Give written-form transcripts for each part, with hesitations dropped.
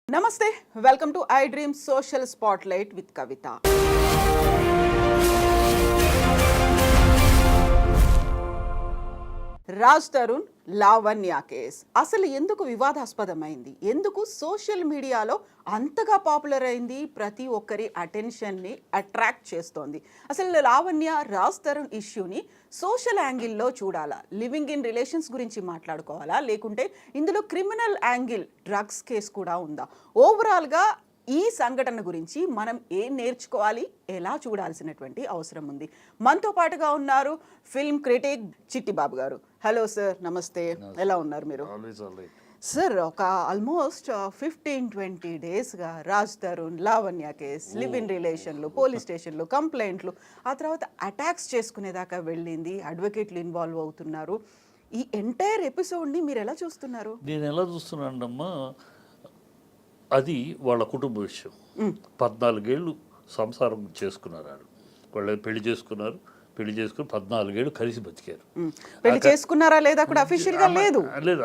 Namaste, welcome to iDream Social Spotlight with Kavita. Raj Tarun Lavanya case అసలు ఎందుకు వివాదాస్పదమైంది, ఎందుకు సోషల్ మీడియాలో అంతగా పాపులర్ అయింది, ప్రతి ఒక్కరి అటెన్షన్ని అట్రాక్ట్ చేస్తోంది. అసలు లావణ్య రాజ్ తరుణ్ ఇష్యూని సోషల్ యాంగిల్లో చూడాలా, లివింగ్ ఇన్ రిలేషన్స్ గురించి మాట్లాడుకోవాలా, లేకుంటే ఇందులో క్రిమినల్ యాంగిల్ డ్రగ్స్ కేసు కూడా ఉందా? ఓవరాల్గా ఈ సంఘటన గురించి మనం ఏం నేర్చుకోవాలి, ఎలా చూడాల్సినటువంటి అవసరం ఉంది. మనతో పాటుగా ఉన్నారు ఫిల్మ్ క్రిటిక్ చిట్టిబాబు గారు. హలో సార్, నమస్తే. ఎలా ఉన్నారు మీరు? సార్, ఒక ఆల్మోస్ట్ 15-20 డేస్గా Raj Tarun Lavanya case, live in రిలేషన్లు, పోలీస్ స్టేషన్లు, కంప్లైంట్లు, ఆ తర్వాత అటాక్స్ చేసుకునేదాకా వెళ్ళింది, అడ్వకేట్లు ఇన్వాల్వ్ అవుతున్నారు. ఈ ఎంటైర్ ఎపిసోడ్ని మీరు ఎలా చూస్తున్నారు? నేను ఎలా చూస్తున్నానమ్మా, అది వాళ్ళ కుటుంబ విషయం. 14 ఏళ్ళు సంసారం చేసుకున్నారు. వాళ్ళు పెళ్లి చేసుకుని 14 ఏళ్ళు కలిసి బతికారు. పెళ్లి చేసుకున్నారా లేదా కూడా అఫీషియల్ గా లేదు.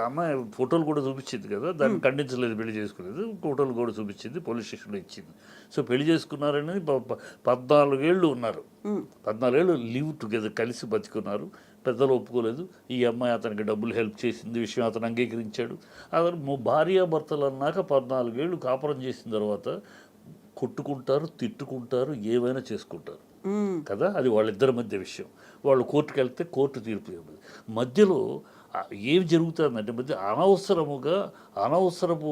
అమ్మాయి ఫోటోలు కూడా చూపించింది కదా, దాన్ని ఖండించలేదు. పెళ్లి చేసుకునేది ఫోటోలు కూడా చూపించింది, పోలీస్ స్టేషన్లో ఇచ్చింది. సో పెళ్లి చేసుకున్నారనేది 14 ఏళ్ళు ఉన్నారు. 14 ఏళ్ళు లివ్ టుగెదర్, కలిసి బతికున్నారు. పెద్దలు ఒప్పుకోలేదు. ఈ అమ్మాయి అతనికి డబ్బులు హెల్ప్ చేసింది విషయం అతను అంగీకరించాడు. అతను భార్యాభర్తలు అన్నాక 14 ఏళ్ళు కాపురం చేసిన తర్వాత కొట్టుకుంటారు, తిట్టుకుంటారు, ఏమైనా చేసుకుంటారు కదా. అది వాళ్ళిద్దరి మధ్య విషయం. వాళ్ళు కోర్టుకు వెళ్తే కోర్టు తీర్పు మధ్యలో ఏం జరుగుతుందంటే మధ్య అనవసరపు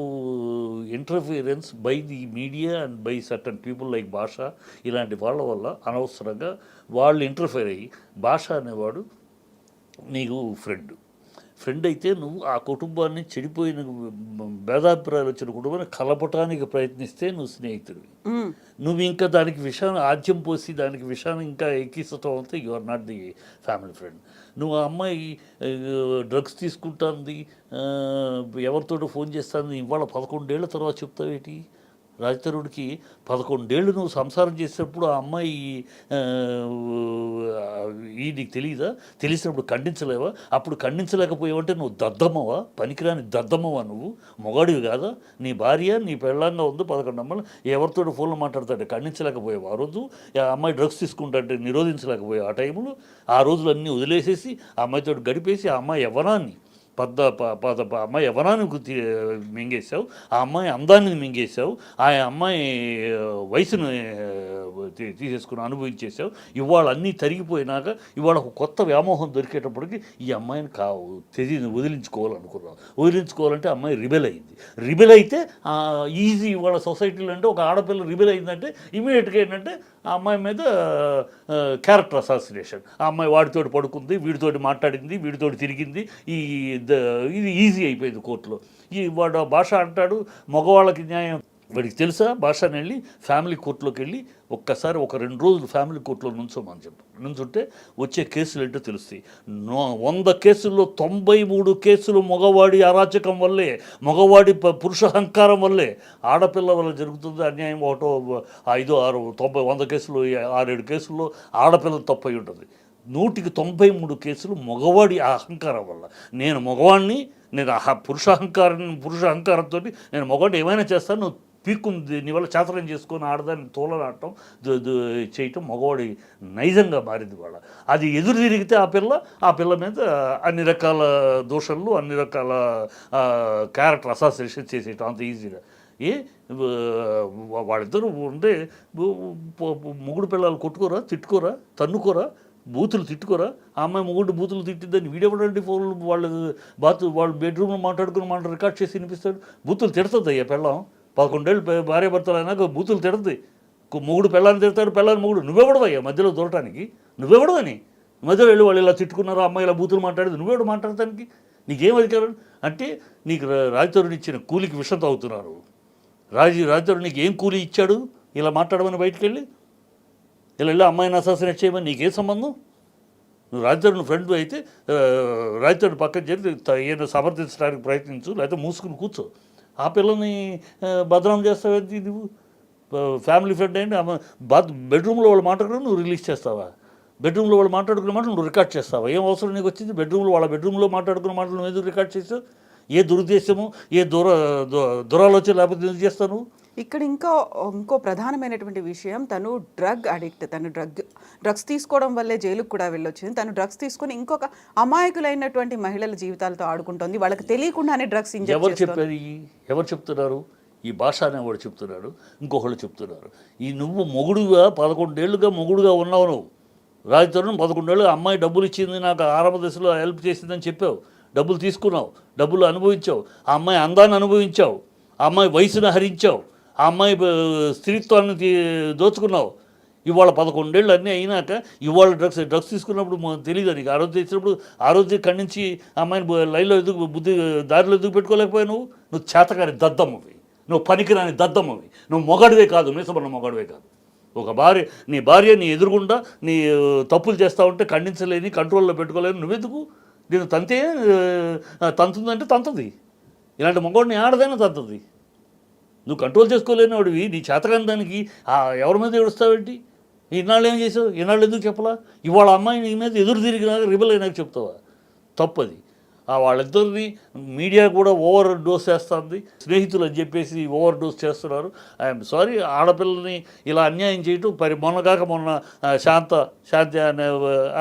interference by the media and by certain people like భాష, ఇలాంటి వాళ్ళ వల్ల అనవసరంగా వాళ్ళు ఇంటర్ఫియర్ అయ్యి, భాష అనేవాడు నీకు ఫ్రెండ్ అయితే నువ్వు ఆ కుటుంబాన్ని చెడిపోయిన భేదాభిప్రాయాలు వచ్చిన కుటుంబాన్ని కలపటానికి ప్రయత్నిస్తే నువ్వు స్నేహితుడివి. నువ్వు ఇంకా దానికి విషయాన్ని ఆద్యం పోసి దానికి విషయాన్ని ఇంకా ఎక్కిస్తూ ఉంటే you are not the family friend. నువ్వు ఆ అమ్మాయి డ్రగ్స్ తీసుకుంటుంది, ఎవరితోటో ఫోన్ చేస్తుంది, ఇవాళ 11 ఏళ్ల తర్వాత చెప్తావేటి? రాజ్ తరుణ్కి 11 ఏళ్ళు నువ్వు సంసారం చేసేటప్పుడు ఆ అమ్మాయి నీకు తెలియదా? తెలిసినప్పుడు ఖండించలేవా? అప్పుడు ఖండించలేకపోయావంటే నువ్వు దద్దమ్మవా? పనికిరాని దద్దమ్మవా? నువ్వు మొగాడివి కాదా? నీ భార్య నీ పెళ్ళంగా ఉంది, 11 అమ్మలు ఎవరితో ఫోన్లో మాట్లాడతాడు, ఖండించలేకపోయావు. ఆ రోజు ఆ అమ్మాయి డ్రగ్స్ తీసుకుంటాంటే నిరోధించలేకపోయావు. ఆ టైంలో ఆ రోజులన్నీ వదిలేసేసి ఆ అమ్మాయితో గడిపేసి ఆ అమ్మాయి యవ్వనాన్ని అమ్మాయి యవ్వనాన్ని మింగేశావు, ఆ అమ్మాయి అందాన్ని మింగేశావు, ఆ అమ్మాయి వయసును తీసేసుకుని అనుభవించేసావు. ఇవాళ అన్నీ తరిగిపోయినాక ఇవాళ ఒక కొత్త వ్యామోహం దొరికేటప్పటికి ఈ అమ్మాయిని వదిలించుకోవాలంటే అమ్మాయి రిబెల్ అయింది. రిబెల్ అయితే ఈజీ. ఇవాళ సొసైటీలో అంటే ఒక ఆడపిల్ల రిబెల్ అయిందంటే ఇమీడియట్గా ఏంటంటే ఆ అమ్మాయి మీద క్యారెక్టర్ అసాసినేషన్. ఆ అమ్మాయి వాడితోటి పడుకుంది, వీడితోటి మాట్లాడింది, వీడితోటి తిరిగింది, ఇది ఈజీ అయిపోయింది కోర్టులో. వాడు భాష అంటాడు మగవాళ్ళకి న్యాయం. వాడికి తెలుసా? భాషని వెళ్ళి ఫ్యామిలీ కోర్టులోకి వెళ్ళి ఒక్కసారి ఒక 2 రోజులు ఫ్యామిలీ కోర్టులో నుంచోమని నుంచుంటే వచ్చే కేసులు ఏంటో తెలుస్తాయి. 100 కేసుల్లో 93 కేసులు మగవాడి అరాచకం వల్లే, మగవాడి పురుషహంకారం వల్లే. ఆడపిల్ల వల్ల జరుగుతుంది అన్యాయం. 5, 6, 90, 100 కేసులు 6-7 కేసుల్లో ఆడపిల్ల తప్పై ఉంటుంది. 193 కేసులు మగవాడి అహంకారం వల్ల. నేను మగవాడిని, నేను పురుషహంకారంతో నేను మగవాడిని ఏమైనా చేస్తాను, నువ్వు పీక్కుంది నీ వల్ల చాతరం చేసుకొని ఆడదాన్ని తోలనాడటం చేయటం మగవాడి నైజంగా మారింది వాళ్ళ. అది ఎదురు తిరిగితే ఆ పిల్ల మీద అన్ని రకాల దోషాలు, అన్ని రకాల క్యారెక్టర్ అసాసినేషన్ చేసేయటం అంత ఈజీగా. వాళ్ళిద్దరూ ఉంటే మొగుడు పిల్లలు కొట్టుకోరా, తిట్టుకోరా, తన్నుకోరా, బూతులు తిట్టుకోరా? ఆ అమ్మాయి మొగుడు బూతులు తిట్టిద్దని వీడియోపడండి ఫోన్లు వాళ్ళు బెడ్రూమ్లో మాట్లాడుకుని రికార్డ్ చేసి వినిపిస్తాడు. బూతులు తిడుతుంది అయ్యా పెళ్ళం. 11 ఏళ్ళు భార్యాభర్తలు అయినాక బూతులు తిడుతుంది. మొగుడు పెళ్ళాన్ని తిడతాడు, పెళ్ళాన్ని మొగుడు. నువ్వెవడవయ్యా మధ్యలో దూరటానికి? నువ్వెవడవని మధ్యలో వెళ్ళి వాళ్ళు ఇలా తిట్టుకున్నారు, అమ్మాయి ఇలా బూతులు మాట్లాడేది నువ్వెవడు మాట్లాడటానికి? నీకేం అధికారం? అంటే నీకు రాజ్ తరుణ్ ఇచ్చిన కూలికి విషం తాగుతున్నారు. రాజ్ తరుణ్ నీకు ఏం కూలి ఇచ్చాడు ఇలా మాట్లాడమని? బయటికి వెళ్ళి ఇలా అమ్మాయిని అసాసినేట్ చేయమని నీకేం సంబంధం? నువ్వు రాజ్ తరుణ్ ఫ్రెండ్ అయితే రాజ్ తరుణ్ పక్కన చేరి ఏదో సమర్థించడానికి ప్రయత్నించు, లేకపోతే మూసుకుని కూర్చో. ఆ పిల్లని బదనాం చేస్తావేంటి నువ్వు? ఫ్యామిలీ ఫ్రెండ్ ఏంటి? బెడ్రూమ్లో వాళ్ళు మాట్లాడుకుని నువ్వు రిలీజ్ చేస్తావా? బెడ్రూమ్లో వాళ్ళు మాట్లాడుకున్న మాటలు నువ్వు రికార్డ్ చేస్తావా? ఏం అవసరం నీకు వచ్చింది? వాళ్ళ బెడ్రూమ్లో మాట్లాడుకున్న మాటలు నువ్వు ఎందుకు రికార్డ్ చేసావు? ఏ దురుద్దేశము, ఏ దురాలోచన లేకపోతే ఎందుకు చేస్తాను? ఇక్కడ ఇంకో ప్రధానమైనటువంటి విషయం, తను డ్రగ్ అడిక్ట్. తను డ్రగ్స్ తీసుకోవడం వల్లే జైలుకు కూడా వెళ్ళొచ్చింది. తను డ్రగ్స్ తీసుకొని ఇంకొక అమాయకులైనటువంటి మహిళల జీవితాలతో ఆడుకుంటోంది. వాళ్ళకి తెలియకుండానే డ్రగ్స్ ఎవరు ఇంజెక్ట్ చేస్తుంది. చెప్పారు? ఎవరు చెప్తున్నారు? ఈ భాష అనేవాడు చెప్తున్నాడు, ఇంకొకళ్ళు చెప్తున్నారు. నువ్వు మొగుడుగా 11 ఏళ్ళుగా మొగుడుగా ఉన్నావు. నువ్వు రాజతరుణ్ 11 ఏళ్ళుగా అమ్మాయి డబ్బులు ఇచ్చింది, నాకు ఆరంభ దశలో హెల్ప్ చేసిందని చెప్పావు. డబ్బులు తీసుకున్నావు, డబ్బులు అనుభవించావు, ఆ అమ్మాయి అందాన్ని అనుభవించావు, ఆ అమ్మాయి వయసును హరించావు, ఆ అమ్మాయి స్త్రీత్వాన్ని దోచుకున్నావు. ఇవాళ 11 ఏళ్ళు అన్నీ అయినాక ఇవాళ డ్రగ్స్ తీసుకున్నప్పుడు తెలియదు నీకు. ఆ రోజు తెచ్చినప్పుడు ఆ రోజు ఖండించి అమ్మాయిని లైన్లో దారిలో ఎదుగు పెట్టుకోలేకపోయావు. నువ్వు చేతకాని దద్దమ్మవి, నువ్వు పనికిరాని దద్దమ్మవి, నువ్వు మొగాడివే కాదు, మీసమన్న మొగాడివే కాదు. ఒక భార్య, నీ భార్య నీ ఎదురుగుండా నీ తప్పులు చేస్తూ ఉంటే ఖండించలేని, కంట్రోల్లో పెట్టుకోలేని నువ్వెందుకు? నేను తంతుందంటే తంతది. ఇలాంటి మొగాడిని ఆడదైనా తంతది. నువ్వు కంట్రోల్ చేసుకోలేని వాడివి, నీ చేతకాని దానికి ఎవరి మీద ఏడుస్తావేంటి? ఇన్నాళ్ళు ఏం చేసావు? ఇన్నాళ్ళు ఎందుకు చెప్పలా? ఇవాళ అమ్మాయి నీ మీద ఎదురు తిరిగినాక రిబల్ అయినాక చెప్తావా? తప్పది. వాళ్ళిద్దరిని మీడియా కూడా ఓవర్ డోస్ చేస్తుంది. స్నేహితులు అని చెప్పేసి ఓవర్ డోస్ చేస్తున్నారు. ఐఎమ్ సారీ, ఆడపిల్లని ఇలా అన్యాయం చేయటం మొన్న శాంతి అనే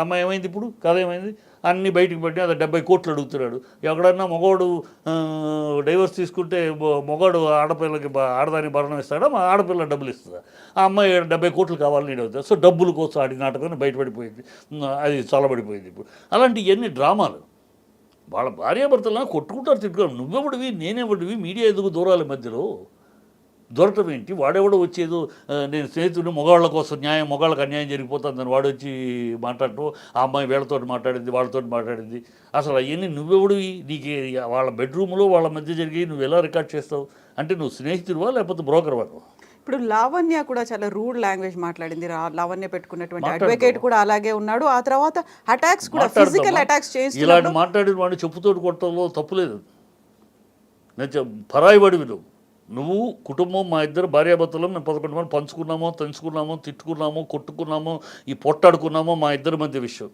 అమ్మాయి ఏమైంది? ఇప్పుడు కథ ఏమైంది? అన్నీ బయటికి పెట్టి అది 70 కోట్లు అడుగుతున్నాడు. ఎక్కడన్నా మగవాడు డైవర్స్ తీసుకుంటే మగవాడు ఆడదానికి భరణం ఇస్తాడా? మా ఆడపిల్ల డబ్బులు ఇస్తుందా? ఆ అమ్మాయి 70 కోట్లు కావాలని అడుగుతుంది. సో డబ్బుల కోసం ఆడి నాటకాన్ని బయటపడిపోయింది, అది చల్లబడిపోయింది. ఇప్పుడు అలాంటి ఎన్ని డ్రామాలు. వాళ్ళ భార్యాభర్తలను కొట్టుకుంటారు, తిట్టుకుంటారు. నువ్వెవడివి, నేనెవడివి? మీడియా ఎందుకు దూరాల మధ్యలో దొరకటం ఏంటి? వాడెవడో వచ్చేదో నేను స్నేహితుడిని మొగాళ్ళ కోసం మొగాళ్ళకి అన్యాయం జరిగిపోతుందని వాడు వచ్చి మాట్లాడటం, ఆ అమ్మాయి వీళ్ళతో మాట్లాడింది, వాళ్ళతో మాట్లాడింది. అసలు అవన్నీ నువ్వెవడివి? నీకు వాళ్ళ బెడ్రూమ్లో వాళ్ళ మధ్య జరిగి నువ్వు ఎలా రికార్డ్ చేస్తావు? అంటే నువ్వు స్నేహితుడివా లేకపోతే బ్రోకర్ వాడు? ఇప్పుడు లావణ్య కూడా చాలా రూడ్ లాంగ్వేజ్ మాట్లాడింది. లావణ్య పెట్టుకున్నటువంటి అడ్వకేట్ కూడా అలాగే ఉన్నాడు. ఆ తర్వాత అటాక్స్ కూడా, ఫిజికల్ అటాక్స్ చేసి ఇలాంటి మాట్లాడిన వాడిని చెప్పుతోటి కొట్టడంలో తప్పులేదు. నేను పరాయి వాడివి నువ్వు కుటుంబం, మా ఇద్దరు భార్యాభర్తలు మేము 11 మంది పంచుకున్నామో, తెంచుకున్నామో, తిట్టుకున్నామో, కొట్టుకున్నామో, పొట్టాడుకున్నామో మా ఇద్దరి మధ్య విషయం.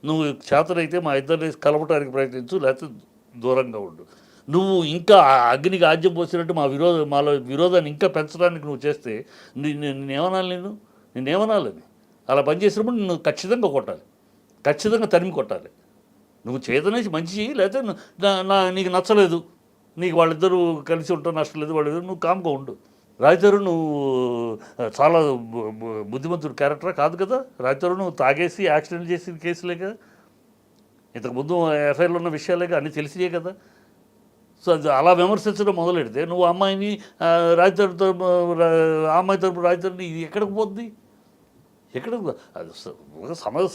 నువ్వు చేతనైతే మా ఇద్దరిని కలపడానికి ప్రయత్నించు, లేకపోతే దూరంగా ఉండు. నువ్వు ఇంకా అగ్నికి ఆజ్యం పోసినట్టు మాలో విరోధాన్ని ఇంకా పెంచడానికి నువ్వు చేస్తే నేనేమనాలి? నేనేమనాలని అలా పనిచేసినప్పుడు నిన్ను ఖచ్చితంగా కొట్టాలి, ఖచ్చితంగా తరిమి కొట్టాలి. నువ్వు చేతనేసి మంచి, లేకపోతే నీకు నచ్చలేదు, నీకు వాళ్ళిద్దరూ కలిసి ఉంటావు, నష్టం లేదు, వాళ్ళిద్దరు, నువ్వు కామ్గా ఉండు. రాజతరు నువ్వు చాలా బుద్ధిమంతుడు క్యారెక్టరా కాదు కదా. రాజతరు నువ్వు తాగేసి యాక్సిడెంట్ చేసిన కేసులే కదా, ఇంతకుముందు ఎఫ్ఐఆర్లో ఉన్న విషయాలేగా, అన్నీ తెలిసియే కదా. సో అది అలా విమర్శించడం మొదలెడితే నువ్వు అమ్మాయిని రాజతరు తరపు, ఆ అమ్మాయి తరపు రాజతరుని ఇది ఎక్కడికి పోద్ది?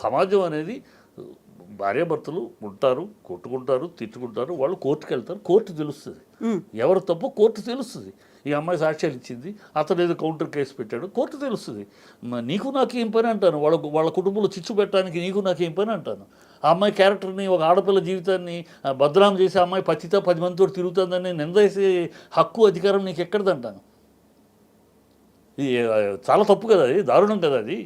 సమాజం అనేది భార్యాభర్తలు ఉంటారు, కొట్టుకుంటారు, తిట్టుకుంటారు, వాళ్ళు కోర్టుకు వెళ్తారు, కోర్టు తెలుస్తుంది ఎవరు తప్పు, కోర్టు తెలుస్తుంది. ఈ అమ్మాయి సాక్ష్యాలు ఇచ్చింది, అతను ఏదో కౌంటర్ కేసు పెట్టాడు, కోర్టు తెలుస్తుంది. నీకు నాకేం పని అంటాను, వాళ్ళ కుటుంబంలో చిచ్చు పెట్టడానికి నీకు నాకేం పని అంటాను. ఆ అమ్మాయి క్యారెక్టర్ని, ఒక ఆడపిల్ల జీవితాన్ని బదనాం చేసి అమ్మాయి పచ్చితో 10 మందితో తిరుగుతుందని నిందేసే హక్కు, అధికారం నీకు ఎక్కడిదంటాను. ఇది చాలా తప్పు కదా, అది దారుణం కదా. అది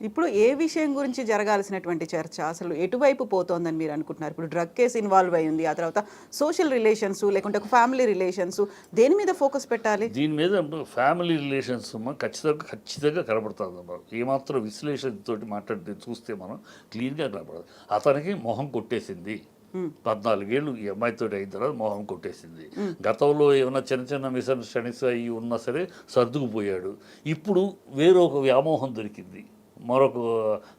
ఇప్పుడు ఏ విషయం గురించి జరగాల్సినటువంటి చర్చ అసలు ఎటువైపు పోతోందని మీరు అనుకుంటున్నారు? ఇప్పుడు డ్రగ్ కేసు ఇన్వాల్వ్ అయ్యింది, ఆ తర్వాత సోషల్ రిలేషన్స్, లేకుంటే ఒక ఫ్యామిలీ రిలేషన్స్, దేని మీద ఫోకస్ పెట్టాలి? దీని మీద ఫ్యామిలీ రిలేషన్స్ ఖచ్చితంగా కనబడుతుంది. ఏమాత్రం విశ్లేషణతోటి మాట్లాడితే చూస్తే మనం క్లీన్గా కనబడదు. అతనికి మొహం కొట్టేసింది, 14 ఏళ్ళు ఈ అమ్మాయితో అయిన తర్వాత మొహం కొట్టేసింది. గతంలో ఏమైనా చిన్న మిస్అండర్స్టాండింగ్స్ అవి ఉన్నా సరే సర్దుకుపోయాడు. ఇప్పుడు వేరొక వ్యామోహం దొరికింది,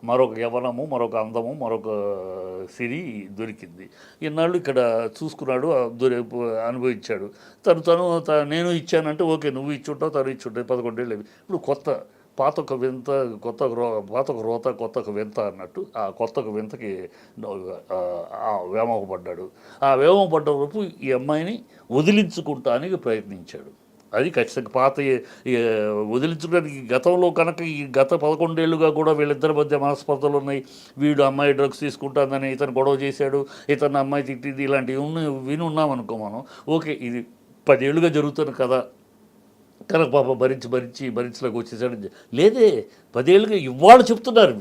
మరొక యవనము, మరొక అందము, మరొక సిరి దొరికింది. ఇన్నాళ్ళు ఇక్కడ చూసుకున్నాడు, అనుభవించాడు. తను నేను ఇచ్చానంటే ఓకే, నువ్వు ఇచ్చుంటావు, తను ఇచ్చుంటావు. 11 ఏళ్ళు. ఇప్పుడు పాత ఒక వింత, పాత ఒక రోత, కొత్త ఒక వింత అన్నట్టు ఆ కొత్త ఒక వింతకి వ్యామోహపడ్డాడు. ఆ వ్యామోహపడ్డ వరకు ఈ అమ్మాయిని వదిలించుకుంటానికి ప్రయత్నించాడు. అది ఖచ్చితంగా వదిలించుకోవడానికి. గతంలో కనుక ఈ గత 11 ఏళ్ళుగా కూడా వీళ్ళిద్దరి మధ్య మనస్పర్ధలు ఉన్నాయి. వీడు అమ్మాయి డ్రగ్స్ తీసుకుంటుందని ఇతను గొడవ చేశాడు, ఇతను అమ్మాయి తిట్టింది, ఇలాంటివి విని ఉన్నామనుకో మనం. ఓకే, ఇది 10 ఏళ్ళుగా జరుగుతున్న కదా, కనుక పాప భరించలేక వచ్చేసాడు. లేదే, 10 ఏళ్ళుగా ఇవాళ చెప్తున్నారు.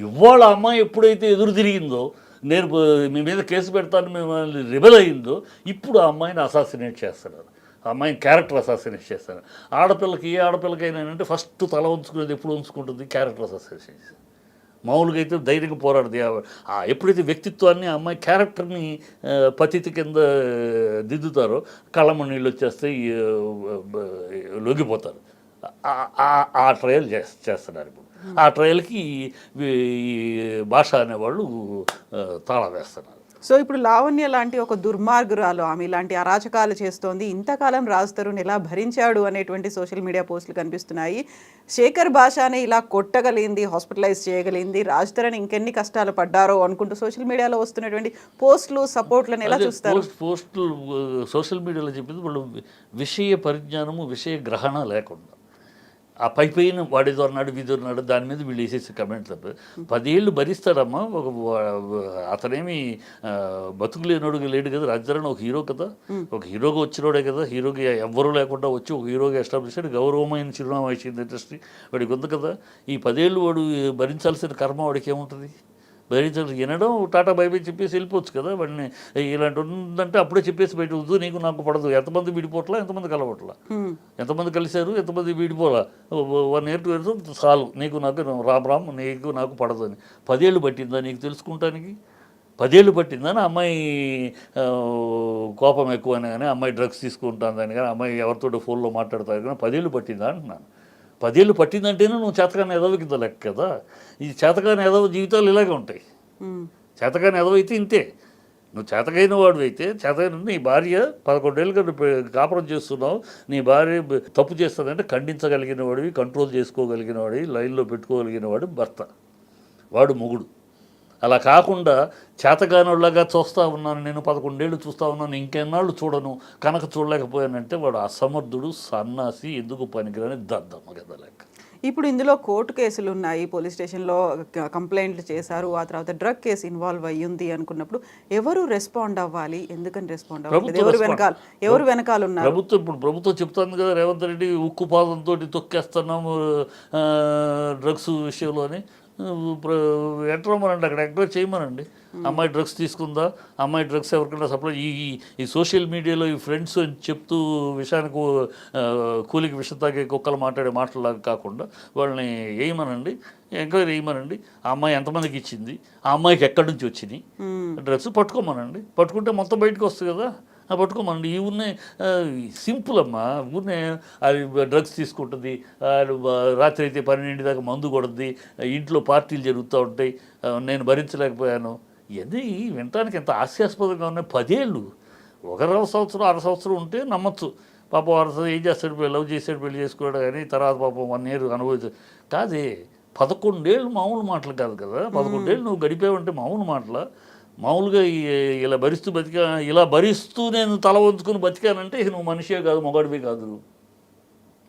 ఇవాళ అమ్మాయి ఎప్పుడైతే ఎదురు తిరిగిందో, నేను మీ మీద కేసు పెడతాను మిమ్మల్ని రిబెల్ అయిందో ఇప్పుడు ఆ అమ్మాయిని అసాసినేట్ చేస్తున్నారు, ఆ అమ్మాయిని క్యారెక్టర్ అసాసినేట్ చేస్తారు. ఆడపిల్లకి ఏ ఆడపిల్లకైనా అంటే ఫస్ట్ తల ఉంచుకునేది ఎప్పుడు ఉంచుకుంటుంది, క్యారెక్టర్ అసాసినేషన్. మామూలుగా అయితే ధైర్యంగా పోరాడదు. ఎప్పుడైతే వ్యక్తిత్వాన్ని ఆ అమ్మాయి క్యారెక్టర్ని పతితి కింద దిద్దుతారో కళ్ళమ్మ నీళ్ళు వచ్చేస్తాయి, లొంగిపోతారు. ఆ ట్రయల్ చేస్తున్నారు ఇప్పుడు. ఆ ట్రయల్కి భాష అనేవాళ్ళు తాళం వేస్తున్నారు. సో ఇప్పుడు లావణ్య లాంటి ఒక దుర్మార్గురాలు, ఆమె ఇలాంటి అరాచకాలు చేస్తోంది, ఇంతకాలం రాజ్ తరుణ్ ఎలా భరించాడు అనేటువంటి సోషల్ మీడియా పోస్టులు కనిపిస్తున్నాయి. శేఖర్ భాషాని ఇలా కొట్టగలిగింది, హాస్పిటలైజ్ చేయగలిగింది, రాజ్ తరుణ్ ఇంకెన్ని కష్టాలు పడ్డారో అనుకుంటూ సోషల్ మీడియాలో వస్తున్నటువంటి పోస్టులు సపోర్ట్లను ఎలా చూస్తారు? పోస్టులు సోషల్ మీడియాలో చెప్పింది వాళ్ళు విషయ పరిజ్ఞానము, విషయ గ్రహణ లేకుండా ఆ పైన వాడేదో అన్నాడు, వీధి అన్నాడు, దాని మీద వీళ్ళు వేసేసి కమెంట్ తప్ప 10 ఏళ్ళు భరిస్తాడమ్మా. అతనేమి బతుకులేనోడు లేడు కదా. రాజధాని ఒక హీరో కదా, ఒక హీరోగా వచ్చినోడే కదా, హీరోకి ఎవ్వరూ లేకుండా వచ్చి ఒక హీరోగా ఎస్టాబ్లిష్ అయ్యాడు, గౌరవమైన చిరునామా ఇచ్చింది ఇండస్ట్రీ. వాడికి ఉంది కదా. ఈ 10 ఏళ్ళు వాడు భరించాల్సిన కర్మ వాడికి ఏముంటుంది? భరించాల్సి వినడం, టాటా బైబై చెప్పేసి వెళ్ళిపోవచ్చు కదా. వాడిని ఇలాంటి ఉందంటే అప్పుడే చెప్పేసి బయట వద్దు, నీకు నాకు పడదు. ఎంతమంది విడిపోట్లా, ఎంతమంది కలవట్లా, ఎంతమంది కలిశారు, ఎంతమంది విడిపోలా, 1 year 2 years చాలు, నీకు నాకు రామ్ నీకు నాకు పడదు అని. 10 ఏళ్ళు పట్టిందా నీకు తెలుసుకుంటానికి? 10 ఏళ్ళు పట్టిందని అమ్మాయి కోపం ఎక్కువ అని కానీ, అమ్మాయి డ్రగ్స్ తీసుకుంటుందని కానీ, అమ్మాయి ఎవరితో ఫోన్లో మాట్లాడతారు కానీ 10 ఏళ్ళు పట్టిందా అంటున్నాను. 10 ఏళ్ళు పట్టిందంటేనే నువ్వు చేతకాని ఎదవ కింద లెక్క కదా. ఈ చేతకాని ఎదవ జీవితాలు ఇలాగే ఉంటాయి. చేతకాని ఎదవ అయితే ఇంతే. నువ్వు చేతకైన వాడు అయితే, చేతకైన నీ భార్య 11 ఏళ్ళుగా కాపురం చేస్తున్నావు, నీ భార్య తప్పు చేస్తుందంటే ఖండించగలిగిన వాడివి, కంట్రోల్ చేసుకోగలిగిన వాడివి, లైన్లో పెట్టుకోగలిగిన వాడు భర్త, వాడు మొగుడు. అలా కాకుండా చేతగానోళ్ళగా చూస్తూ ఉన్నాను, నేను 11 ఏళ్ళు చూస్తూ ఉన్నాను, ఇంకెన్నాళ్ళు చూడను, కనుక చూడలేకపోయానంటే వాడు అసమర్థుడు, సన్నాసి, ఎందుకు పనికిరాని దద్దమ్మ కదా లెక్క. ఇప్పుడు ఇందులో కోర్టు కేసులు ఉన్నాయి, పోలీస్ స్టేషన్లో కంప్లైంట్లు చేశారు, ఆ తర్వాత డ్రగ్ కేసు ఇన్వాల్వ్ అయ్యింది అనుకున్నప్పుడు ఎవరు రెస్పాండ్ అవ్వాలి? ఎందుకని రెస్పాండ్ అవ్వాలి? ఎవరు వెనకాల ఉన్నారు? ప్రభుత్వం చెప్తుంది కదా, రేవంత్ రెడ్డి ఉక్కు పాదంతో తొక్కేస్తున్నాము డ్రగ్స్ విషయంలోని. ఎంటమనండి, అక్కడ ఎంక్వైరీ చేయమనండి. అమ్మాయి డ్రగ్స్ తీసుకుందా, అమ్మాయి డ్రగ్స్ ఎవరికైనా సప్లై, ఈ సోషల్ మీడియాలో ఈ ఫ్రెండ్స్ అని చెప్తూ విషయానికి కూలికి విషం తాగే కుక్కలు మాట్లాడే మాటలాగా కాకుండా వాళ్ళని వేయమనండి, ఎంక్వైరీ వేయమనండి. ఆ అమ్మాయి ఎంతమందికి ఇచ్చింది, ఆ అమ్మాయికి ఎక్కడి నుంచి వచ్చినాయి డ్రగ్స్ పట్టుకోమనండి. పట్టుకుంటే మొత్తం బయటకు వస్తుంది కదా, పట్టుకోమనండి. ఈ ఊరినే సింపుల్ అమ్మా, ఊరినే అది డ్రగ్స్ తీసుకుంటుంది, రాత్రి అయితే 12 దాకా మందు కొడుతుంది, ఇంట్లో పార్టీలు జరుగుతూ ఉంటాయి, నేను భరించలేకపోయాను. ఇవన్నీ వినటానికి ఎంత హాస్యాస్పదంగా ఉన్నాయి. 10 ఏళ్ళు, 1 సంవత్సరం 1/2 సంవత్సరం ఉంటే నమ్మచ్చు. పాపం 1/2 ఏం చేస్తాడు, లవ్ చేసాడు, పెళ్లి చేసుకోవడం కానీ, తర్వాత పాపం 1 year అనుభవించాడు. కాదే 11 ఏళ్ళు మామూలు మాటలు కాదు కదా. 11 ఏళ్ళు నువ్వు గడిపేవంటే మామూలు మాటల. మామూలుగా ఇలా భరిస్తూ నేను తల వంచుకుని బతికానంటే నువ్వు మనిషే కాదు, మొగాడివే కాదు.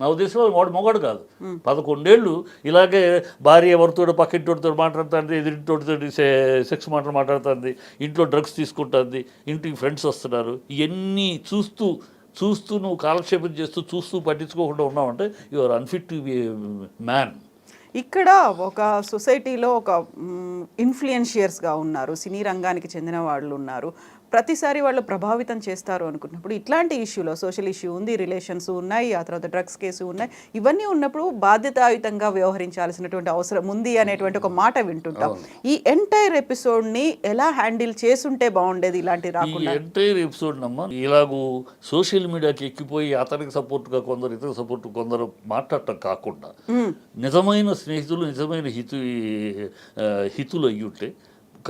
నా ఉద్దేశంలో వాడు మొగాడు కాదు. 11 ఏళ్ళు ఇలాగే భార్య ఎవరితో పక్కింటితో మాట్లాడుతుంది, ఎదురింటితో సెక్స్ మాటలు మాట్లాడుతుంది, ఇంట్లో డ్రగ్స్ తీసుకుంటుంది, ఇంటికి ఫ్రెండ్స్ వస్తున్నారు, ఇవన్నీ చూస్తూ నువ్వు కాలక్షేపం చూస్తూ పట్టించుకోకుండా ఉన్నావంటే you are unfit to be man. ఇక్కడ ఒక సొసైటీలో ఒక ఇన్ఫ్లుయెన్షియర్స్గా ఉన్నారు, సినీ రంగానికి చెందిన వాళ్ళు ఉన్నారు, ప్రతిసారి వాళ్ళు ప్రభావితం చేస్తారు అనుకున్నప్పుడు ఇట్లాంటి ఇష్యూలో, సోషల్ ఇష్యూ ఉంది, రిలేషన్స్ ఉన్నాయి, ఆ తర్వాత డ్రగ్స్ కేసు ఉన్నాయి, ఇవన్నీ ఉన్నప్పుడు బాధ్యతాయుతంగా వ్యవహరించాల్సినటువంటి అవసరం ఉంది అనేటువంటి ఒక మాట వింటుంటాం. ఈ ఎంటైర్ ఎపిసోడ్ని ఎలా హ్యాండిల్ చేసుంటే బాగుండేది ఇలాంటి రాకుండా? ఎంటైర్ ఎపిసోడ్ నమ్మా ఇలాగూ సోషల్ మీడియాకి ఎక్కిపోయి అతనికి సపోర్ట్గా కొందరు, ఇతర సపోర్ట్ కొందరు మాట్లాడటం కాకుండా నిజమైన స్నేహితులు, నిజమైన హితులు అయ్యుంటే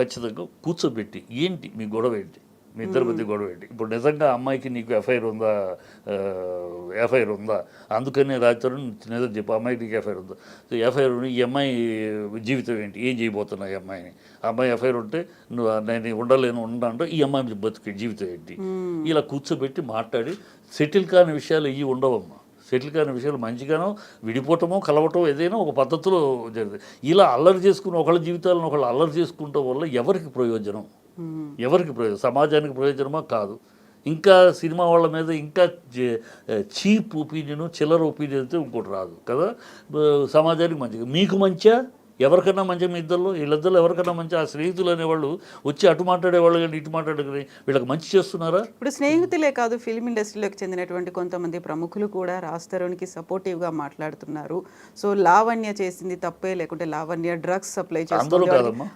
ఖచ్చితంగా కూర్చోబెట్టి, ఏంటి మీ గొడవ ఏంటి, మీ ఇద్దరి మధ్య గొడవ ఏంటి, ఇప్పుడు నిజంగా అమ్మాయికి నీకు ఎఫ్ఐఆర్ ఉందా, అందుకనే రాజారు నిజం చెప్పు, అమ్మాయికి నీకు ఎఫ్ఐఆర్ ఉందా, ఎఫ్ఐఆర్ ఈ అమ్మాయి జీవితం ఏంటి, ఏం చేయబోతున్నా ఈ అమ్మాయిని, అమ్మాయి ఎఫ్ఐఆర్ ఉంటే నేను ఉండలేను ఈ అమ్మాయి బతుకు జీవితం ఏంటి, ఇలా కూర్చోబెట్టి మాట్లాడి సెటిల్ కాని విషయాలు ఇవి ఉండవమ్మా. సెటిల్ కాని విషయాలు మంచిగానో విడిపోవటమో కలవటం ఏదైనా ఒక పద్ధతిలో జరుగుతుంది. ఇలా అల్లరి చేసుకుని ఒకళ్ళ జీవితాలను ఒకళ్ళు అల్లరి చేసుకుంటాం వల్ల ఎవరికి ప్రయోజనం? సమాజానికి ప్రయోజనమా? కాదు. ఇంకా సినిమా వాళ్ళ మీద ఇంకా చీప్ ఒపీనియన్, చిల్లర ఒపీనియన్ అయితే ఇంకోటి రాదు కదా. సమాజానికి మంచిగా, మీకు మంచిగా ఎవరికన్నా మంచి మీ ఇద్దరు వీళ్ళిద్దరు ఎవరికన్నా మంచి ఆ స్నేహితులు అనేవాళ్ళు వచ్చి అటు మాట్లాడేవాళ్ళు కానీ ఇటు మాట్లాడే వీళ్ళకి మంచి చేస్తున్నారా? ఇప్పుడు స్నేహితులే కాదు, ఫిల్మ్ ఇండస్ట్రీలోకి చెందినటువంటి కొంతమంది ప్రముఖులు కూడా రాజ్ తరుణ్కి సపోర్టివ్గా మాట్లాడుతున్నారు. సో లావణ్య చేసింది తప్పే, లేకుంటే లావణ్య డ్రగ్స్ సప్లై అందరూ చేస్తుంది, కాదమ్మా.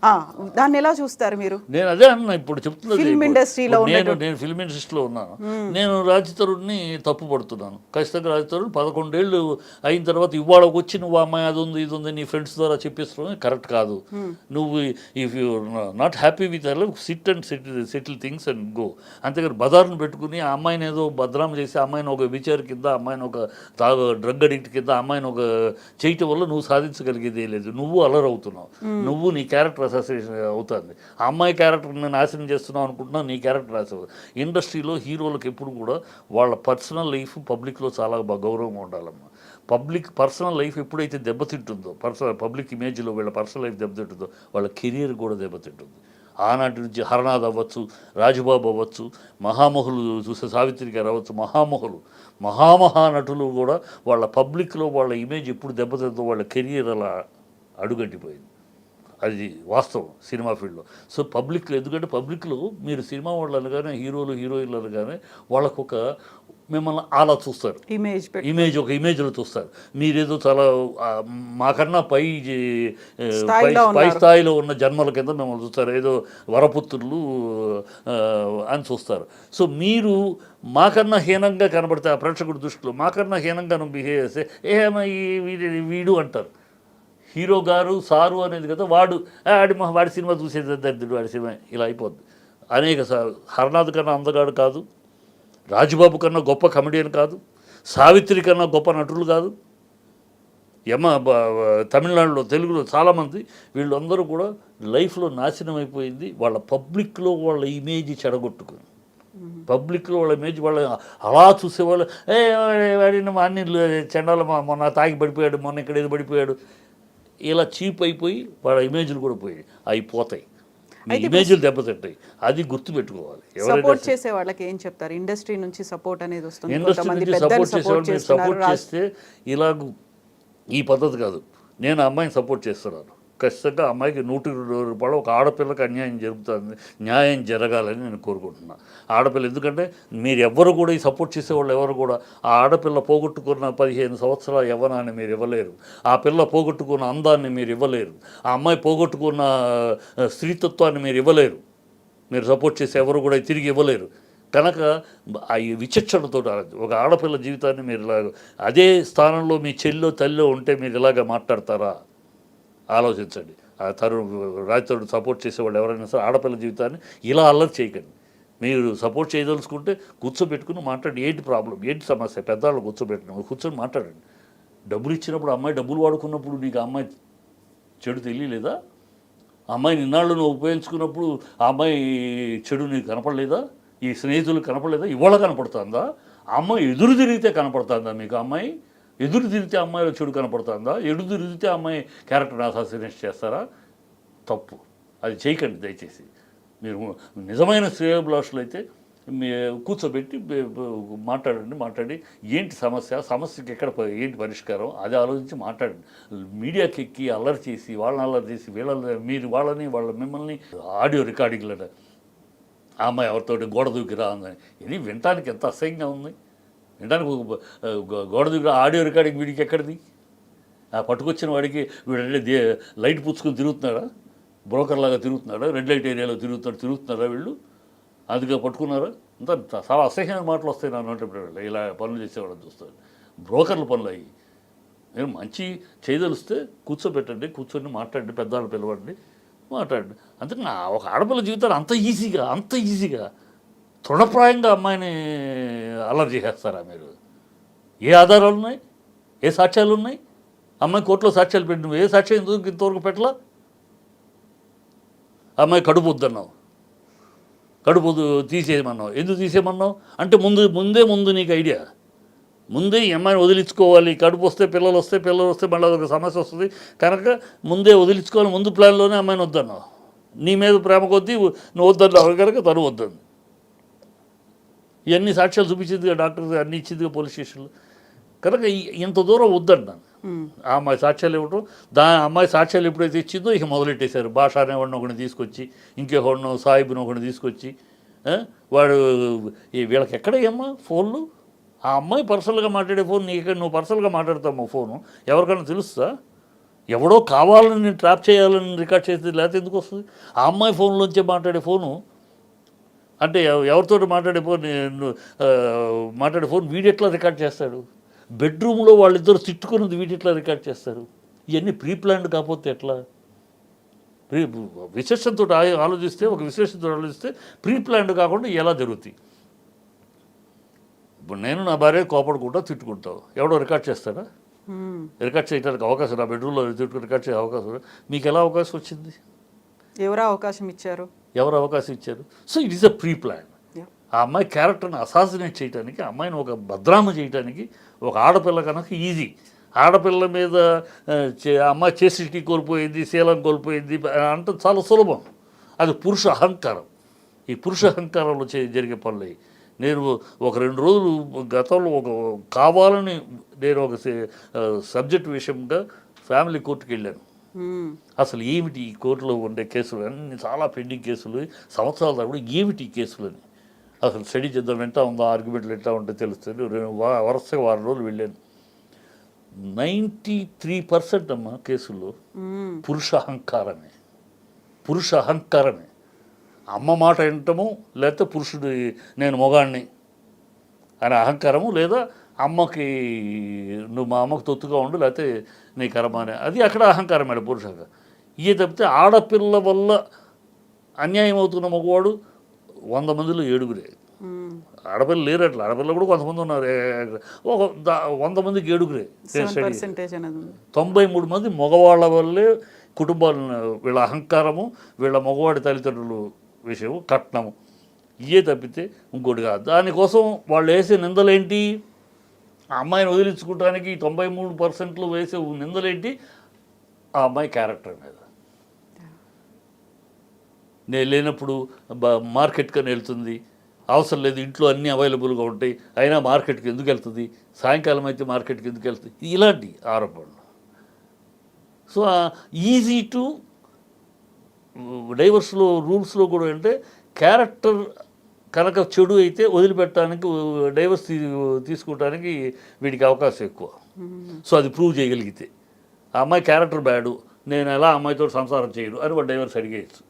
దాన్ని ఎలా చూస్తారు మీరు? నేను అదే అన్నా ఇప్పుడు చెప్తున్నది. ఫిల్మ్ ఇండస్ట్రీలో నేను ఫిల్మ్ ఇండస్ట్రీలో ఉన్నాను. నేను రాజ్ తరుణ్ని తప్పు పడుతున్నాను. ఖచ్చితంగా రాజ్ తరుణ్ 11 ఏళ్ళు అయిన తర్వాత ఇవాళ వచ్చి నువ్వు అమ్మాయి అది ఉంది ఇది ఉంది నీ ఫ్రెండ్స్ ద్వారా చెప్పేస్తున్నావు కరెక్ట్ కాదు. నువ్వు if you not happy with అలా sit and settle things and go. అంతేగాని బజార్ను పెట్టుకుని ఆ అమ్మాయిని ఏదో బద్నాం చేసి ఆ అమ్మాయిని ఒక విచార కింద, అమ్మాయిని ఒక డ్రగ్ అడిక్ట్ కింద అమ్మాయిని ఒక చేయటం వల్ల నువ్వు సాధించగలిగేదే లేదు. నువ్వు అలరవుతున్నావు, నువ్వు నీ క్యారెక్టర్ అసోసియేషన్ అవుతుంది. ఆ అమ్మాయి క్యారెక్టర్ని నాశనం చేస్తున్నావు అనుకుంటున్నావు, నీ క్యారెక్టర్ రాసావు. ఇండస్ట్రీలో హీరోలకు ఎప్పుడు కూడా వాళ్ళ పర్సనల్ లైఫ్ పబ్లిక్లో చాలా గౌరవంగా ఉండాలమ్మా. పర్సనల్ లైఫ్ ఎప్పుడైతే దెబ్బతింటుందో, పబ్లిక్ ఇమేజ్లో వీళ్ళ పర్సనల్ లైఫ్ దెబ్బతింటుందో వాళ్ళ కెరీర్ కూడా దెబ్బతింటుంది. ఆనాటి నుంచి హరనాథ్ అవ్వచ్చు, రాజుబాబు అవ్వచ్చు, మహామహులు చూసే సావిత్రి గారు అవ్వచ్చు, మహానటులు కూడా వాళ్ళ పబ్లిక్లో వాళ్ళ ఇమేజ్ ఎప్పుడు దెబ్బతింటుందో వాళ్ళ కెరీర్ అలా అడుగంటిపోయింది. అది వాస్తవం సినిమా ఫీల్డ్లో. సో పబ్లిక్లో, ఎందుకంటే పబ్లిక్లో మీరు సినిమా వాళ్ళు అనగానే, హీరోలు హీరోయిన్లు అనగానే వాళ్ళకు ఒక మిమ్మల్ని అలా చూస్తారు, ఒక ఇమేజ్లో చూస్తారు. మీరేదో చాలా మాకన్నా పై స్థాయిలో ఉన్న జన్మల కింద మిమ్మల్ని చూస్తారు, ఏదో వరపుత్రులు అని చూస్తారు. సో మీరు మాకన్నా హీనంగా కనబడితే ఆ ప్రేక్షకుడి దృష్టిలో మాకన్నా హీనంగా బిహేవ్ చేస్తే వీడు అంటారు. హీరో గారు సారు అనేది కదా, వాడి సినిమా చూసేది దరిద్రుడు, వాడి సినిమా ఇలా అయిపోద్ది. అనేక హరనాథ్ కన్నా అందగాడు కాదు, రాజుబాబు కన్నా గొప్ప కమెడియన్ కాదు, సావిత్రి కన్నా గొప్ప నటులు కాదు. తమిళనాడులో, తెలుగులో చాలామంది వీళ్ళందరూ కూడా లైఫ్లో నాశనం అయిపోయింది వాళ్ళ పబ్లిక్లో వాళ్ళ ఇమేజ్ చెడగొట్టుకుని. పబ్లిక్లో వాళ్ళ ఇమేజ్ వాళ్ళ అలా చూసేవాళ్ళు, వాడిని అన్ని చెండాల మొన్న తాగి పడిపోయాడు, మొన్న ఇక్కడ ఏదో పడిపోయాడు, ఇలా చీప్ అయిపోయి వాళ్ళ ఇమేజ్లు కూడా అయిపోతాయి, ఇమేజ్లు దెబ్బతింటాయి. అది గుర్తుపెట్టుకోవాలి. సపోర్ట్ చేసే వాళ్ళకి ఏం చెప్తారు? ఇండస్ట్రీ నుంచి సపోర్ట్ అనేది వస్తుంది, ఇండస్ట్రీ నుంచి సపోర్ట్ చేస్తే ఇలాగ ఈ పద్ధతి కాదు. నేను అమ్మాయిని సపోర్ట్ చేస్తున్నాను, ఖచ్చితంగా అమ్మాయికి 100 రూపాయలు ఒక ఆడపిల్లకి న్యాయం జరగాలని నేను కోరుకుంటున్నాను. ఆడపిల్ల, ఎందుకంటే మీరు ఎవ్వరు కూడా ఈ సపోర్ట్ చేసేవాళ్ళు ఎవరు కూడా ఆ ఆడపిల్ల పోగొట్టుకున్న 15 సంవత్సరాల యవ్వనాన్ని మీరు ఇవ్వలేరు, ఆ పిల్ల పోగొట్టుకున్న అందాన్ని మీరు ఇవ్వలేరు, ఆ అమ్మాయి పోగొట్టుకున్న స్త్రీతత్వాన్ని మీరు ఇవ్వలేరు. మీరు సపోర్ట్ చేసే ఎవరు కూడా తిరిగి ఇవ్వలేరు. కనుక ఈ విచక్షణతో ఒక ఆడపిల్ల జీవితాన్ని మీరు అదే స్థానంలో మీ చెల్లో తల్లిలో ఉంటే మీరు ఇలాగ మాట్లాడతారా? ఆలోచించండి. రాజ్ తరుణ్ సపోర్ట్ చేసేవాళ్ళు ఎవరైనా సరే ఆడపిల్ల జీవితాన్ని ఇలా అల్లరి చేయకండి. మీరు సపోర్ట్ చేయదలుచుకుంటే కూర్చోబెట్టుకుని మాట్లాడి, ఏంటి ప్రాబ్లం, ఏంటి సమస్య, పెద్దవాళ్ళు కూర్చొని మాట్లాడండి. డబ్బులు ఇచ్చినప్పుడు అమ్మాయి డబ్బులు వాడుకున్నప్పుడు నీకు అమ్మాయి చెడు తెలియలేదా? అమ్మాయిని ఇన్నాళ్ళు నువ్వు ఉపయోగించుకున్నప్పుడు ఆ అమ్మాయి చెడు నీకు కనపడలేదా? ఈ స్నేహితులు కనపడలేదా? ఇవాళ కనపడుతుందా? అమ్మాయి ఎదురు తిరిగితే కనపడుతుందా మీకు? అమ్మాయి ఎదురు తిరిగితే అమ్మాయిలో చెడు కనపడుతుందా? ఎదురు తిరిగితే అమ్మాయి క్యారెక్టర్ అసాసినేట్ చేస్తారా? తప్పు. అది చేయకండి దయచేసి. మీరు నిజమైన శ్రేయోభిలాషులు అయితే కూర్చోబెట్టి మాట్లాడి ఏంటి సమస్యకి ఎక్కడ ఏంటి పరిష్కారం అది ఆలోచించి మాట్లాడండి. మీడియాకి ఎక్కి అల్లరి చేసి మీరు మిమ్మల్ని ఆడియో రికార్డింగ్లో ఆ అమ్మాయి ఎవరితోటి గోడ దూకిరా ఉందని, ఇది వినటానికి ఎంత అసహ్యంగా ఉంది. వినడానికి గోడ దూకిరా ఆడియో రికార్డింగ్ వీడికి ఎక్కడిది? ఆ పట్టుకొచ్చిన వాడికి వీడంటే లైట్ పుచ్చుకొని తిరుగుతున్నాడా? బ్రోకర్ లాగా తిరుగుతున్నాడా? రెడ్ లైట్ ఏరియాలో తిరుగుతున్నారా వీళ్ళు? అందుకే పట్టుకున్నారా? అంతా చాలా అసహ్యమైన మాటలు వస్తాయి నా నోటి ఇలా పనులు చేసేవాళ్ళని చూస్తారు. బ్రోకర్ల పనులు అయ్యి. నేను మంచి చేయదలిస్తే కూర్చోబెట్టండి, కూర్చొని మాట్లాడండి, పెద్దవాళ్ళు పిలవండి, మాట్లాడండి. అంతే. ఒక ఆడపిల్ల జీవితాలు అంత ఈజీగా తృణప్రాయంగా అమ్మాయిని అల్లరి చేసేస్తారా మీరు? ఏ ఆధారాలు ఉన్నాయి? ఏ సాక్ష్యాలు ఉన్నాయి? అమ్మాయి కోర్టులో సాక్ష్యాలు పెట్టి నువ్వు ఏ సాక్ష్యం ఇంతవరకు పెట్టలా? అమ్మాయి కడుపు వద్దన్నావు, కడుపు తీసేయమన్నావు. ఎందుకు తీసేయమన్నావు అంటే ముందు నీకు ఐడియా, ముందే ఈ అమ్మాయిని వదిలించుకోవాలి, కడుపు వస్తే పిల్లలు వస్తే మళ్ళీ అదొక సమస్య వస్తుంది కనుక ముందే వదిలించుకోవాలి, ముందు ప్లాన్లోనే అమ్మాయిని వద్దన్నావు. నీ మీద ప్రేమ కొద్దీ నువ్వు వద్దన్నావు కనుక తను వద్దంది. ఇవన్నీ సాక్ష్యాలు చూపించిందిగా డాక్టర్, అన్నీ ఇచ్చిందిగా పోలీస్ స్టేషన్లో. కనుక ఇంత దూరం వద్దన్నాను. ఆ అమ్మాయి సాక్ష్యాలు ఇవ్వటం, అమ్మాయి సాక్ష్యాలు ఎప్పుడైతే ఇచ్చిందో ఇక మొదలెట్టేశారు. భాష అనేవాడిని ఒకరిని తీసుకొచ్చి, ఇంకెవడినో సాహిబ్ని ఒకరిని తీసుకొచ్చి, వాడు వీళ్ళకి ఎక్కడేమ్మా ఫోన్లు? ఆ అమ్మాయి పర్సనల్గా మాట్లాడే ఫోన్ నువ్వు పర్సనల్గా మాట్లాడతావు ఫోను ఎవరికైనా తెలుస్తా? ఎవడో కావాలని నేను ట్రాప్ చేయాలని రికార్డ్ చేసేది, లేకపోతే ఎందుకు వస్తుంది? ఆ అమ్మాయి ఫోన్లోంచే మాట్లాడే ఫోను అంటే ఎవరితో మాట్లాడే ఫోన్ వీడెట్లా రికార్డ్ చేస్తాడు? బెడ్రూమ్లో వాళ్ళిద్దరు తిట్టుకున్నది వీడెట్లా రికార్డ్ చేస్తారు? ఇవన్నీ ప్రీ ప్లాన్డ్ కాకపోతే ఎట్లా? విశేషంతో ఆలోచిస్తే, ఒక విశేషంతో ఆలోచిస్తే ప్రీ ప్లాన్డ్ కాకుండా ఎలా జరుగుతాయి? ఇప్పుడు నేను నా భార్య కోపడుకుంటా, తిట్టుకుంటావు, ఎవడో రికార్డ్ చేస్తాడా? రికార్డ్ చేయడానికి అవకాశం, నా బెడ్రూమ్లో రికార్డ్ చేసే అవకాశం మీకు ఎలా అవకాశం వచ్చింది? ఎవరు అవకాశం ఇచ్చారు? ఎవరు అవకాశం ఇచ్చారు? So it is a pre plan. ఆ అమ్మాయి క్యారెక్టర్ని అసాసినేట్ చేయడానికి, అమ్మాయిని ఒక బద్రామ చేయడానికి ఒక ఆడపిల్ల కనుక ఈజీ. ఆడపిల్ల మీద అమ్మాయి చేసిటీ కోల్పోయింది, శీలం కోల్పోయింది అంటే చాలా సులభం. అది పురుష అహంకారం. ఈ పురుష అహంకారంలో జరిగే పనులు. నేను ఒక 2 రోజులు గతంలో కావాలని నేను ఒక సబ్జెక్ట్ విషయంగా ఫ్యామిలీ కోర్టుకు వెళ్ళాను. అసలు ఏమిటి ఈ కోర్టులో ఉండే కేసులు అన్ని చాలా పెండింగ్ కేసులు, సంవత్సరాల తరబడి ఏమిటి ఈ కేసులని అసలు స్టడీ చేద్దాం, ఎట్లా ఉందో ఆర్గ్యుమెంట్లు ఎట్లా ఉంటే తెలుస్తుంది. వరుసగా 6 రోజులు వెళ్ళాను. 93% అమ్మ కేసుల్లో పురుష అహంకారమే. పురుష అహంకారమే. అమ్మ మాట వినటము, లేకపోతే పురుషుడు నేను మొగాడిని అనే అహంకారము, లేదా అమ్మకి నువ్వు మా అమ్మకు తొత్తుగా ఉండు, లేకపోతే నీ కర్మ అనే అది అక్కడ అహంకారం మేడం, పురుషంగా. ఇవే తప్పితే ఆడపిల్ల వల్ల అన్యాయం అవుతున్న మగవాడు 100 మందిలో 7. ఆడపిల్ల లేరు అట్లా, ఆడపిల్ల కూడా కొంతమంది ఉన్నారు. ఒక 100 మందికి 7. 93 మంది మగవాళ్ళ వల్లే కుటుంబాలను, వీళ్ళ అహంకారము, వీళ్ళ మగవాడి తల్లిదండ్రులు విషయం, కట్నము, ఇవే తప్పితే ఇంకోటి కాదు. దానికోసం వాళ్ళు వేసే నిందలేంటి? ఆ అమ్మాయిని వదిలించుకోవడానికి 93% వేసే నిందలేంటి? ఆ అమ్మాయి క్యారెక్టర్ మీద. నేను లేనప్పుడు మార్కెట్కని వెళ్తుంది, అవసరం లేదు, ఇంట్లో అన్నీ అవైలబుల్గా ఉంటాయి, అయినా మార్కెట్కి ఎందుకు వెళ్తుంది, సాయంకాలం అయితే మార్కెట్కి ఎందుకు వెళ్తుంది, ఇలాంటి ఆరోపణలు. సో ఈజీ టు డైవర్స్లో రూల్స్లో కూడా అంటే క్యారెక్టర్ కనుక చెడు అయితే వదిలిపెట్టడానికి, డైవర్స్ తీసుకోవడానికి వీడికి అవకాశం ఎక్కువ. సో అది ప్రూవ్ చేయగలిగితే ఆ అమ్మాయి క్యారెక్టర్ బ్యాడు, నేను ఎలా అమ్మాయితో సంసారం చేయను అని వాడు డైవర్స్ అడిగేయచ్చు.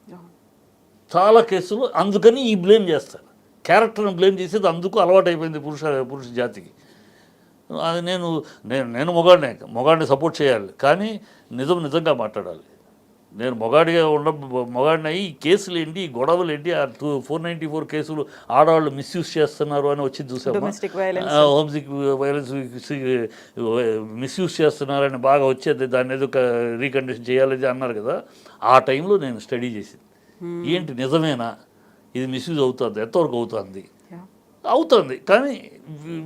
చాలా కేసులు అందుకని ఈ బ్లేమ్ చేస్తారు, క్యారెక్టర్ని బ్లేమ్ చేసేది అందుకు అలవాటు అయిపోయింది పురుష జాతికి. అది నేను మొగాడిని సపోర్ట్ చేయాలి, కానీ నిజంగా మాట్లాడాలి. నేను మొగాడిని అయ్యి ఈ కేసులు ఏంటి, ఈ గొడవలు ఏంటి, ఆ 494 కేసులు ఆడవాళ్ళు మిస్యూజ్ చేస్తున్నారు అని వచ్చి చూసాము. హోమ్సిక్ వైలెన్స్ మిస్యూజ్ చేస్తున్నారని బాగా వచ్చేది, దాన్ని ఏదో రీకండిషన్ చేయాలి అన్నారు కదా. ఆ టైంలో నేను స్టడీ చేసింది, ఏంటి నిజమేనా, ఇది మిస్యూజ్ అవుతుంది, ఎంతవరకు అవుతుంది, కానీ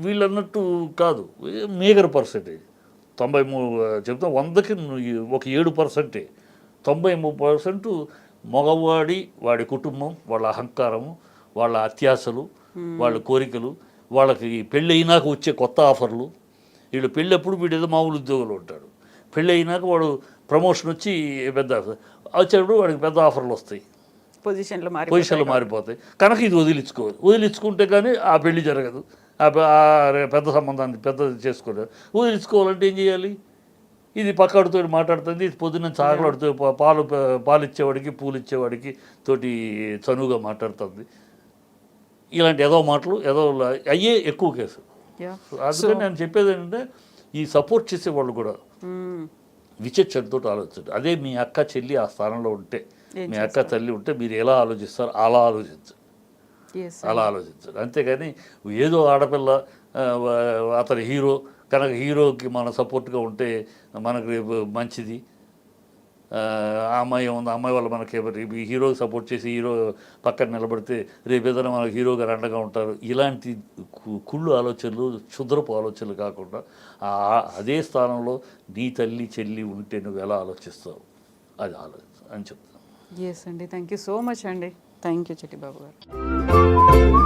వీళ్ళు అన్నట్టు కాదు, మేగర్ పర్సెంటేజ్. 93 చెప్తాం, 100కి ఒక 7%. 93% మగవాడి, వాడి కుటుంబం, వాళ్ళ అహంకారము, వాళ్ళ అత్యాశలు, వాళ్ళ కోరికలు, వాళ్ళకి పెళ్ళి అయినాక వచ్చే కొత్త ఆఫర్లు. వీళ్ళు పెళ్ళప్పుడు వీడు ఏదో మామూలు ఉద్యోగులు ఉంటాడు, పెళ్ళి అయినాక వాడు ప్రమోషన్ వచ్చి పెద్ద వచ్చేటప్పుడు వాడికి పెద్ద ఆఫర్లు వస్తాయి, పొజిషన్లు మారిపోతాయి. కనుక ఇది వదిలించుకుంటే కానీ ఆ పెళ్లి జరగదు, పెద్ద సంబంధాన్ని పెద్దది చేసుకోలేదు. వదిలించుకోవాలంటే ఏం చేయాలి? ఇది పక్కడితో మాట్లాడుతుంది, పొద్దున్న చాకలాడుతూ పాలు ఇచ్చేవాడికి, పూలు ఇచ్చేవాడికి తోటి చనువుగా మాట్లాడుతుంది. ఇలాంటి మాటలు అయ్యే ఎక్కువ కేసు. అందుకని నేను చెప్పేది ఏంటంటే, ఈ సపోర్ట్ చేసేవాళ్ళు కూడా విచక్షణతో ఆలోచించండి. అదే మీ అక్క చెల్లి ఆ స్థానంలో ఉంటే, మీ అక్క తల్లి ఉంటే మీరు ఎలా ఆలోచిస్తారు అలా ఆలోచించండి. అంతేగాని ఏదో ఆడపిల్ల అతని హీరో కనుక హీరోకి మన సపోర్ట్గా ఉంటే మనకు రేపు మంచిది, ఆ అమ్మాయి ఉంది, అమ్మాయి వల్ల మనకి హీరోకి సపోర్ట్ చేసి హీరో పక్కన నిలబడితే రేపు ఏదైనా మనకు హీరో గారు అండగా ఉంటారు. ఇలాంటి కుళ్ళు ఆలోచనలు, క్షుద్రపు ఆలోచనలు కాకుండా అదే స్థానంలో నీ తల్లి చెల్లి ఉంటే నువ్వు ఎలా ఆలోచిస్తావు అది ఆలోచించు అని చెప్తాను. ఎస్ అండి, థ్యాంక్ యూ సో మచ్ అండి. థ్యాంక్ యూ చిట్టిబాబు గారు.